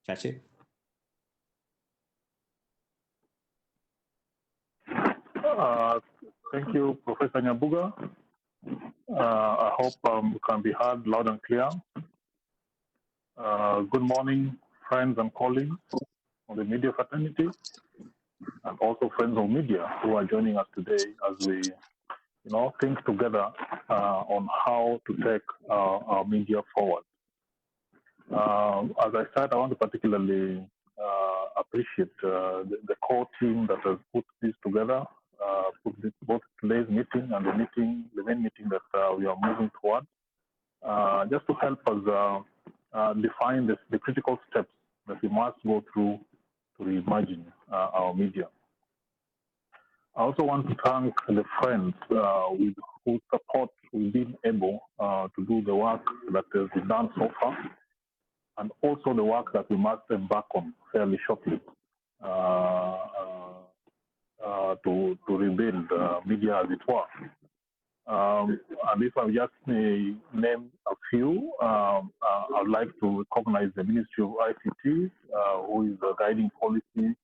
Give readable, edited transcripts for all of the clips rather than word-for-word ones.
Churchill. Thank you, Professor Nyabuga. I hope we can be heard loud and clear. Good morning, friends and colleagues of the media fraternity, and also friends of media who are joining us today as we, think together on how to take our media forward. As I said, I want to particularly appreciate the core team that has put this together, both today's meeting and the main meeting that we are moving toward, just to help us define the critical steps that we must go through to reimagine our media. I also want to thank the friends with whose support we've been able to do the work that has been done so far, and also the work that we must embark on fairly shortly to rebuild media, as it were. And if I just may name a few, I'd like to recognize the Ministry of ICT, who is the guiding policy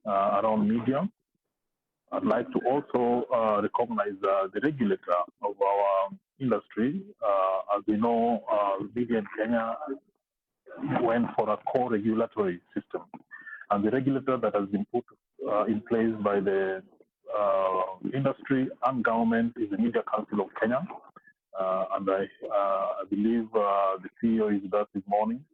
around media. I'd like to also recognize the regulator of our industry. As we know, media in Kenya went for a core regulatory system. And the regulator that has been put in place by the industry and government is the Media Council of Kenya. And I believe the CEO is there this morning.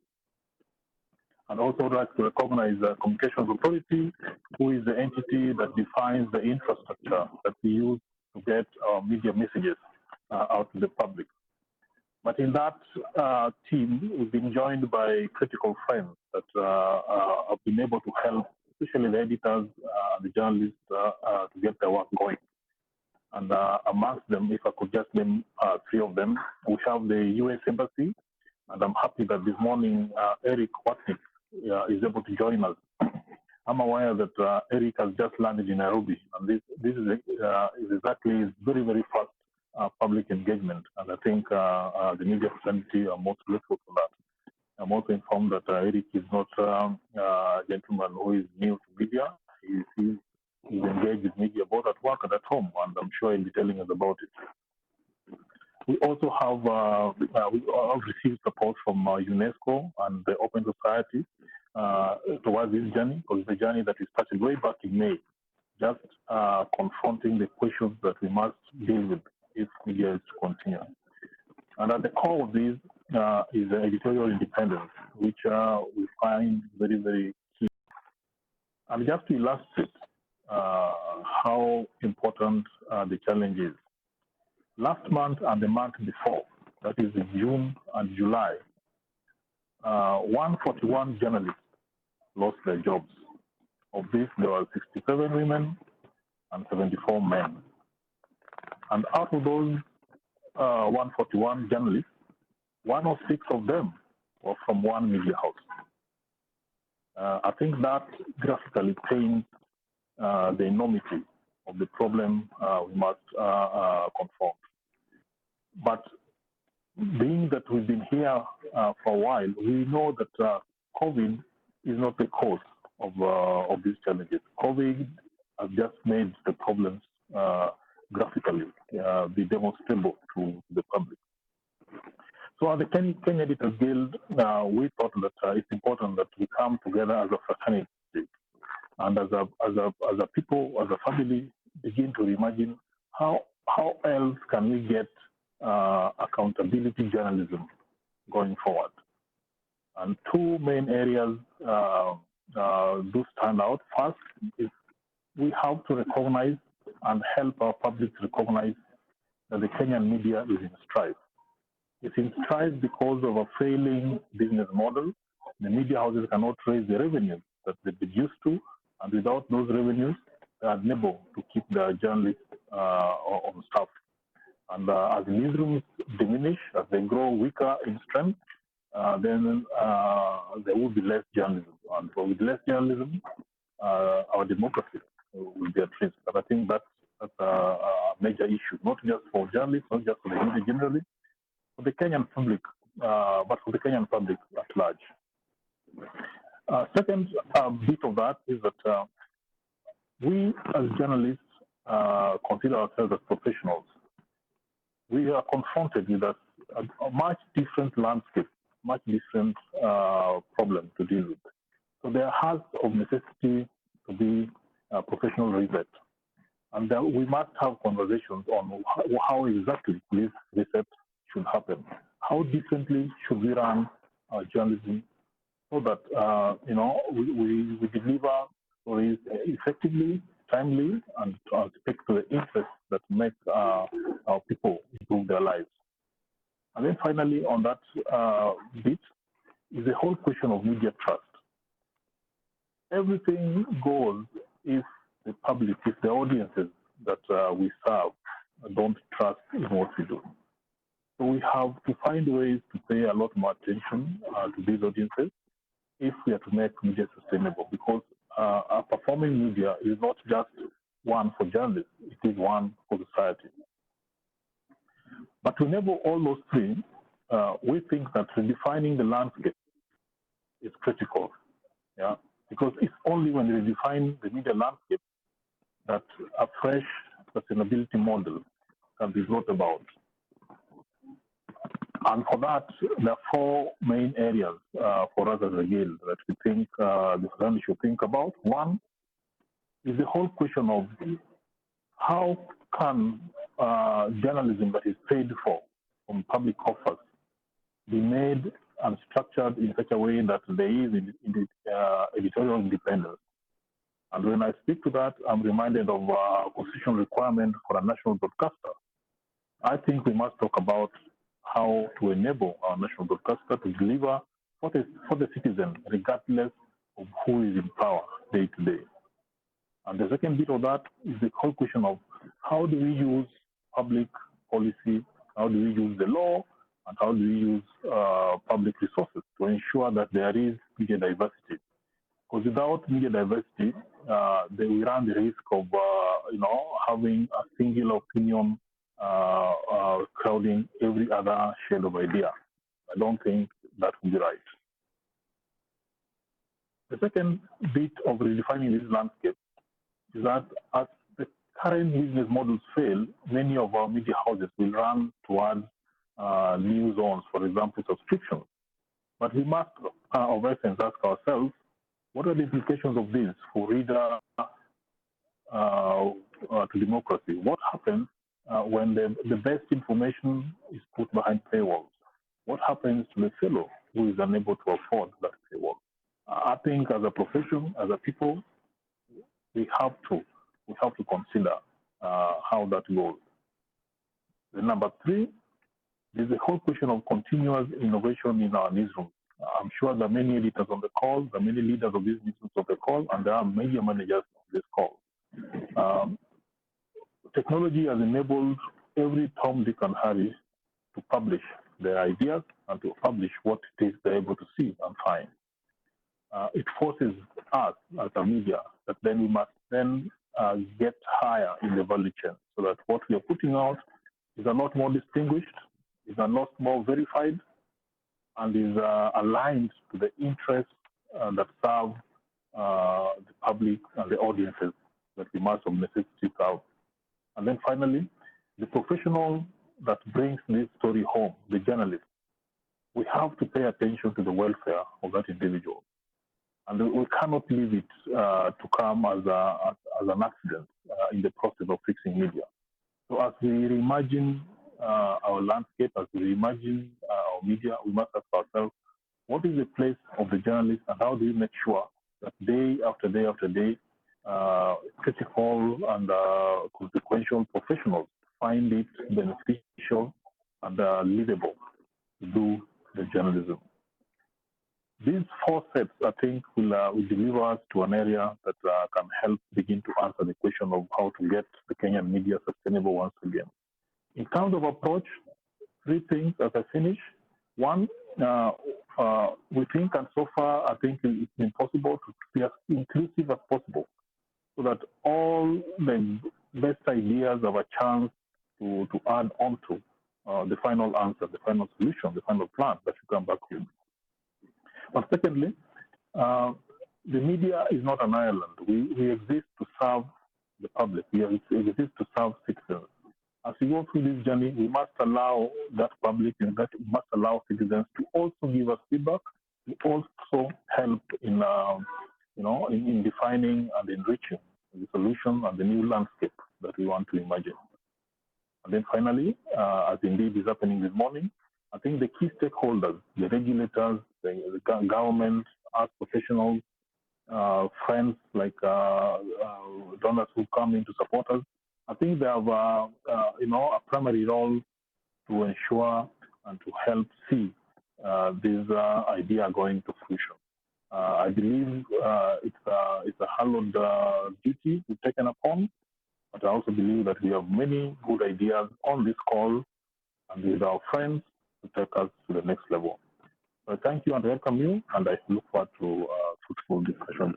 And also I'd like to recognize the Communications Authority, who is the entity that defines the infrastructure that we use to get our media messages out to the public. But in that team, we've been joined by critical friends that have been able to help, especially the editors, the journalists, to get their work going. And amongst them, if I could just name three of them, we have the U.S. Embassy, and I'm happy that this morning Eric Watnick is able to join us. I'm aware that Eric has just landed in Nairobi, and this is exactly his very, very first public engagement, and I think the media fraternity are most grateful for that. I'm also informed that Eric is not a gentleman who is new to media. He's engaged with media both at work and at home, and I'm sure he'll be telling us about it. We also have received support from UNESCO and the Open Society towards this journey, because it's a journey that we started way back in May, just confronting the questions that we must deal with if media is to continue. And at the core of this is the editorial independence, which we find very, very key. And just to illustrate how important the challenge is, last month and the month before, that is in June and July, 141 journalists lost their jobs. Of this, there were 67 women and 74 men. And out of those 141 journalists, 106 of them were from one media house. I think that graphically paints the enormity of the problem we must confront. But being that we've been here for a while, we know that COVID is not the cause of these challenges. COVID has just made the problems graphically be demonstrable to the public. So as the Kenya Editors Guild, we thought that it's important that we come together as a fraternity and as a people, as a family, begin to reimagine how else can we get accountability journalism going forward. And two main areas do stand out. First is we have to recognize and help our public to recognize that the Kenyan media is in strife. It's in strife because of a failing business model. The media houses cannot raise the revenues that they've been used to, and without those revenues, they are unable to keep their journalists on staff. And as newsrooms diminish, as they grow weaker in strength, then there will be less journalism. And with less journalism, our democracy will be at risk. But I think that's a major issue, not just for journalists, not just for the media generally, for the Kenyan public, but for the Kenyan public at large. Second bit of that is that we as journalists consider ourselves as professionals. We are confronted with a much different landscape, much different problem to deal with. So there has of necessity to be a professional reset. And we must have conversations on how exactly this reset should happen. How differently should we run journalism so that we deliver stories effectively, timely, and speak to the interests that make our people improve their lives. And then finally, on that bit, is the whole question of media trust. Everything goes if the public, if the audiences that we serve don't trust in what we do. So we have to find ways to pay a lot more attention to these audiences if we are to make media sustainable, because a performing media is not just one for journalists, it is one for society. But to enable all those three, we think that redefining the landscape is critical, yeah, because it's only when we redefine the media landscape that a fresh sustainability model can be brought about. And for that, there are four main areas for us as a guild that we think the family should think about. One is the whole question of how can journalism that is paid for from public offers be made and structured in such a way that there is editorial independence. And when I speak to that, I'm reminded of a constitutional requirement for a national broadcaster. I think we must talk about how to enable our national broadcaster to deliver for the citizen, regardless of who is in power day to day. And the second bit of that is the whole question of how do we use public policy, how do we use the law, and how do we use public resources to ensure that there is media diversity. Because without media diversity, we run the risk of having a single opinion crowding every other shade of idea. I don't think that would be right. The second bit of redefining this landscape is that as the current business models fail, many of our media houses will run towards new zones, for example, subscriptions. But we must, of essence, ask ourselves, what are the implications of this for reader to democracy? What happens when the best information is put behind paywalls? What happens to the fellow who is unable to afford that paywall? I think as a profession, as a people, we have to consider how that goes. The number three is the whole question of continuous innovation in our newsroom. I'm sure there are many editors on the call, there are many leaders of these newsrooms on the call, and there are media managers on this call. Technology has enabled every Tom, Dick, and Harry to publish their ideas and to publish what it is they're able to see and find. It forces us as a media that then we must then get higher in the value chain so that what we are putting out is a lot more distinguished, is a lot more verified, and is aligned to the interests that serve the public and the audiences that we must of necessity serve. And then finally, the professional that brings this story home, the journalist, we have to pay attention to the welfare of that individual. And we cannot leave it to come as an accident in the process of fixing media. So as we reimagine our landscape, as we reimagine our media, we must ask ourselves, what is the place of the journalist and how do we make sure that day after day after day, critical and consequential professionals find it beneficial and livable to do the journalism. These four steps, I think, will deliver us to an area that can help begin to answer the question of how to get the Kenyan media sustainable once again. In terms of approach, three things as I finish. One, we think, and so far I think it's been possible to be as inclusive as possible so that all the best ideas have a chance to add on to the final answer, the final solution, the final plan that you come back with. But secondly, The media is not an island. We exist to serve the public. We exist to serve citizens. As we go through this journey, we must allow that public and that we must allow citizens to also give us feedback, to also help in, in defining and enriching the solution and the new landscape that we want to imagine. And then finally, as indeed is happening this morning, I think the key stakeholders, the regulators, the government, us professionals, friends like donors who come in to support us, I think they have a primary role to ensure and to help see this idea going to fruition. I believe it's a hallowed duty we've taken upon, but I also believe that we have many good ideas on this call and with our friends to take us to the next level. So thank you and welcome you, and I look forward to fruitful discussions.